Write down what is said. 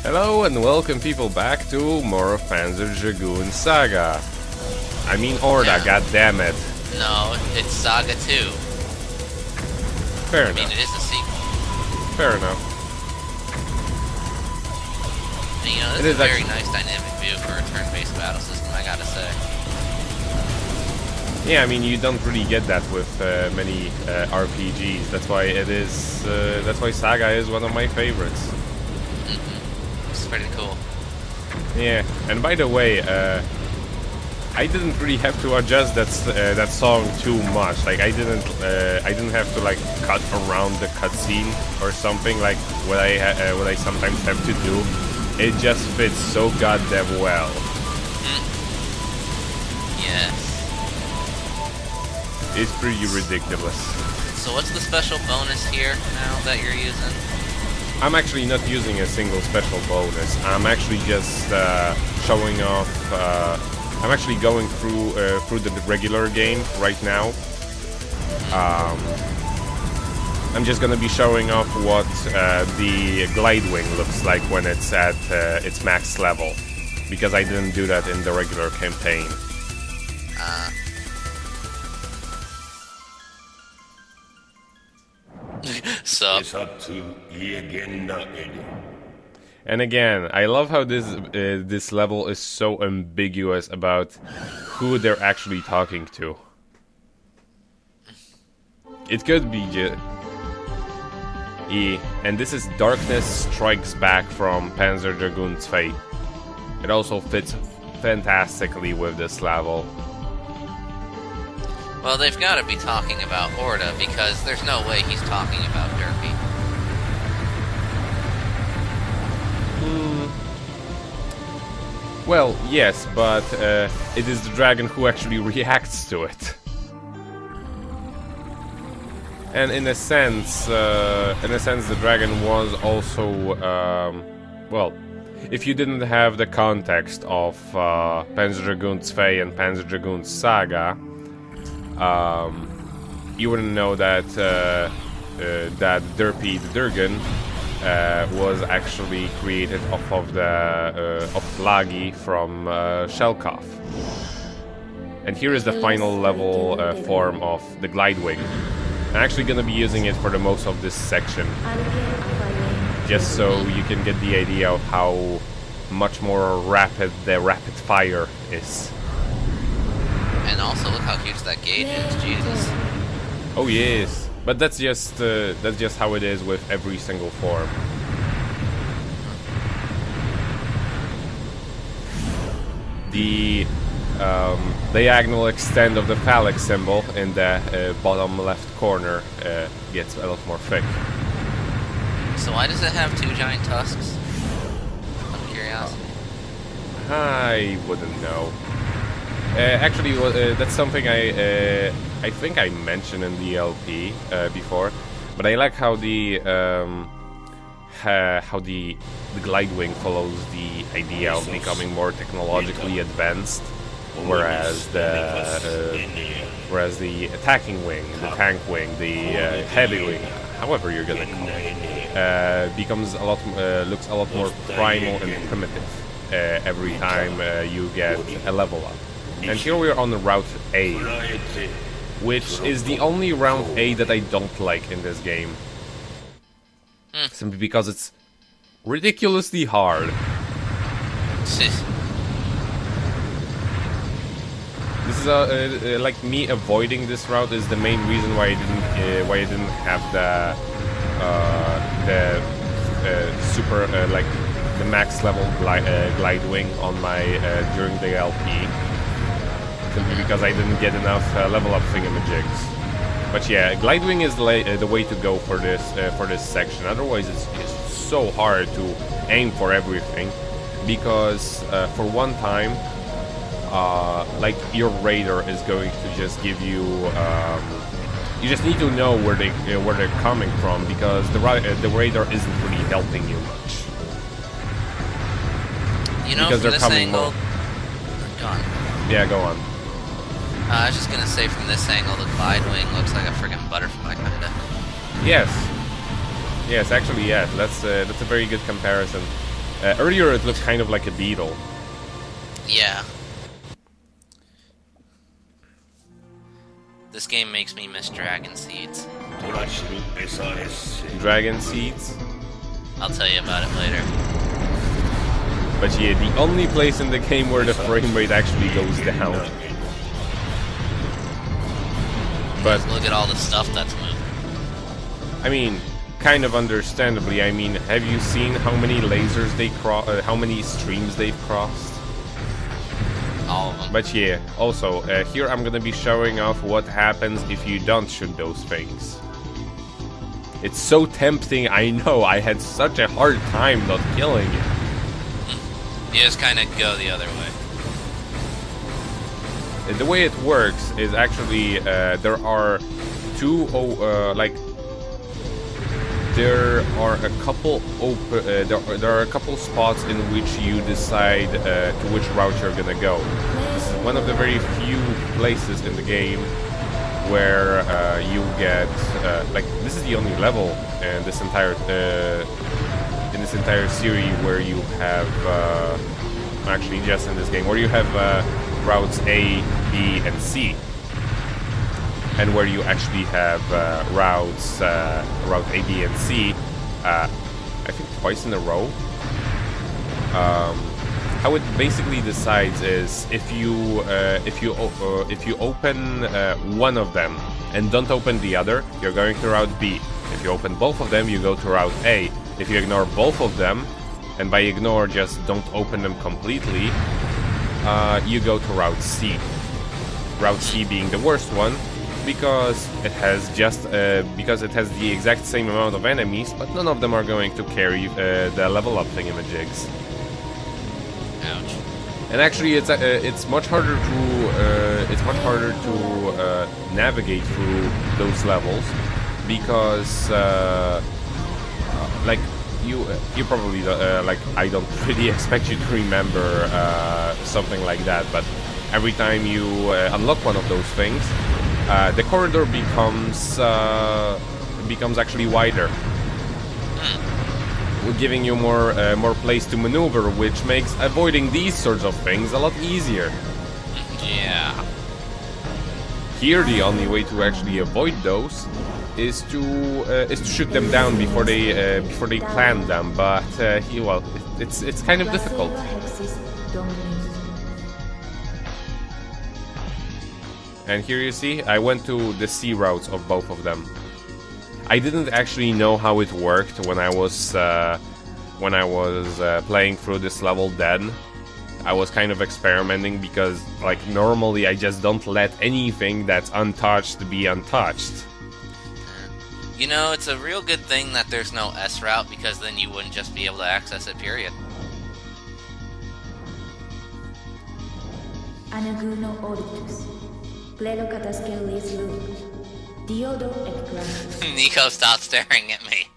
Hello and welcome people back to more of Panzer Dragoon Saga. I mean Orta, goddammit. No, it's Saga 2. Fair I enough. mean, it is a sequel. Fair enough. And, you know, this is a very nice dynamic view for a turn-based battle system, I gotta say. Yeah, I mean, you don't really get that with many RPGs. That's why it is. That's why Saga is one of my favorites. It's pretty cool. Yeah, and by the way, I didn't really have to adjust that song too much. Like I didn't have to like cut around the cutscene or something like what I sometimes have to do. It just fits so goddamn well. Yes. It's pretty ridiculous. So what's the special bonus here now that you're using? I'm actually not using a single special bonus. I'm actually just showing off. I'm actually going through the regular game right now. I'm just gonna be showing off what the glide wing looks like when it's at its max level, because I didn't do that in the regular campaign. So. And again, I love how this level is so ambiguous about who they're actually talking to. It could be and this is Darkness Strikes Back from Panzer Dragoon Orta. It also fits fantastically with this level. Well, they've got to be talking about Orta, because there's no way he's talking about Derpy. Well, yes, but it is the dragon who actually reacts to it. And in a sense, the dragon was also, well, if you didn't have the context of Panzer Dragoon Orta and Panzer Dragoon Saga, you wouldn't know that that Derpy the Durgan was actually created off of the of Lagi from Shelkov. And here is the final level form of the glide wing. I'm actually gonna be using it for the most of this section, just so you can get the idea of how much more rapid the rapid fire is. And also, look how huge that gauge is, Jesus. Oh yes, but that's just how it is with every single form. The diagonal extent of the phallic symbol in the bottom left corner gets a lot more thick. So why does it have two giant tusks? Out of curiosity. I wouldn't know. Actually, that's something I think I mentioned in the LP before, but I like how the glide wing follows the idea of becoming more technologically advanced, whereas the attacking wing, the tank wing, the heavy wing, however you're gonna call it, becomes a lot looks a lot more primal and primitive every time you get a level up. And here we are on the Route A, which is the only Route A that I don't like in this game. Simply because it's ridiculously hard. This is like me avoiding this route is the main reason why I didn't have the super like the max level glide wing on my during the LP. Simply because I didn't get enough level up thingamajigs. But yeah, glide wing is the way to go for this section. Otherwise, it's so hard to aim for everything, because for one time, like your radar is going to just give you. You just need to know where they're coming from, because the radar isn't really helping you much. You know, because from they're this coming angle. more. Go on. Yeah, go on. I was just gonna say, from this angle, the glide wing looks like a friggin' butterfly, kinda. Yes. Yes, actually, yeah. That's a very good comparison. Earlier it looked kind of like a beetle. Yeah. This game makes me miss dragon seeds. Dragon seeds. I'll tell you about it later. But yeah, the only place in the game where the frame rate actually goes down. But look at all the stuff that's moving. I mean, kind of understandably. I mean, have you seen how many lasers they how many streams they've crossed? All of them. But yeah, also here I'm gonna be showing off what happens if you don't shoot those things. It's so tempting. I know. I had such a hard time not killing it. You just kind of go the other way. The way it works is actually there are two there are a couple there are a couple spots in which you decide to which route you're gonna go. This is one of the very few places in the game where you get like this is the only level in this entire series where you have actually just in this game where you have routes A, B, and C, and where you actually have route A, B, and C. I think twice in a row. How it basically decides is if you open one of them and don't open the other, you're going to route B. If you open both of them, you go to route A. If you ignore both of them, and by ignore just don't open them completely, you go to route C. Route C being the worst one because it has the exact same amount of enemies, but none of them are going to carry the level up thingamajigs. Ouch. And actually, it's much harder to navigate through those levels because like you probably like I don't really expect you to remember something like that, but every time you unlock one of those things, the corridor becomes actually wider, giving you more place to maneuver, which makes avoiding these sorts of things a lot easier. Yeah. Here, the only way to actually avoid those is to shoot them down before they plant them. But well, it's kind of difficult. And here you see, I went to the C routes of both of them. I didn't actually know how it worked when I was playing through this level then. I was kind of experimenting because, like, normally I just don't let anything that's untouched be untouched. You know, it's a real good thing that there's no S route, because then you wouldn't just be able to access it, period. Nico, stop staring at me.